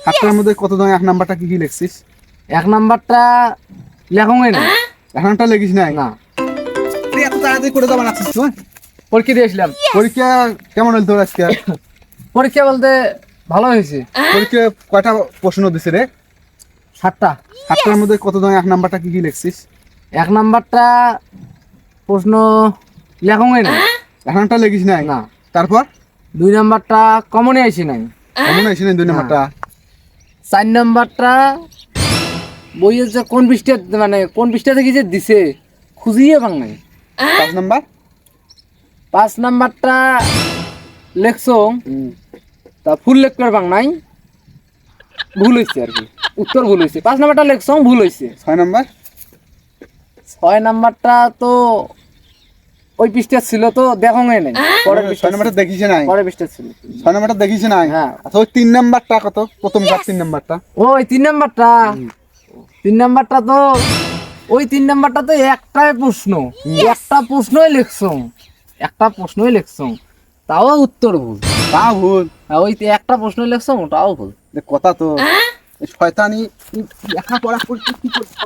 সাতটার মধ্যে কত দাম? এক নাম্বারটা কি কি লিখছিস? এক নাম্বারটা লেখংই না। এখনটা লিখিস নাই? না, তুই এত তাড়াতাড়ি করে যাবার আছিস তুই? পরীক্ষা দিয়েছিলাম। পরীক্ষা কেমন হল তোর আজকে? পরীক্ষা বলতে ভালো হয়েছে। পরীক্ষা কয়টা প্রশ্ন দিছে রে? 7টা। সাতটার মধ্যে কত দাম? এক নাম্বারটা কি কি লিখছিস? এক নাম্বারটা প্রশ্ন লেখংই না। এখনটা লিখিস নাই? না। তারপর 2 নাম্বারটা কমনে আইছি নাই। কেমন হয়েছে না দুই নাম্বারটা? 4 নাম্বারটা বইয়ের যে কোন পৃষ্ঠা, মানে কোন পৃষ্ঠা থেকে যে দিছে খুঁজিয়ে পাং নাই। 5 নাম্বার? 5 নাম্বারটা লেখছো তা ফুল লেখ পাং নাই, ভুল হয়েছে আর কি, উত্তর ভুল হয়েছে। 5 নাম্বারটা লেখছো ভুল হয়েছে। 6 নাম্বার? 6 নাম্বারটা তো ওই পৃষ্ঠা ছিল তো দেখোই নাই, পরের 6 পৃষ্ঠা নাম্বারটা দেখিস নাই? পরের পৃষ্ঠা ছিল। 6 নাম্বারটা দেখিস নাই? হ্যাঁ। আচ্ছা ওই 3 নাম্বারটা কত? প্রথম 3 নাম্বারটা? ওই 3 নাম্বারটা, 3 নাম্বারটা তো ওই 3 নাম্বারটা তো একটাই প্রশ্ন, একটা প্রশ্নই লিখছো, একটা প্রশ্নই লিখছো, তাও উত্তর ভুল। তা ভুল? আর ওই একটা প্রশ্নই লিখছো তাও ভুল। কথা তো শয়তানি লেখাপড়া করছিস কি করছিস?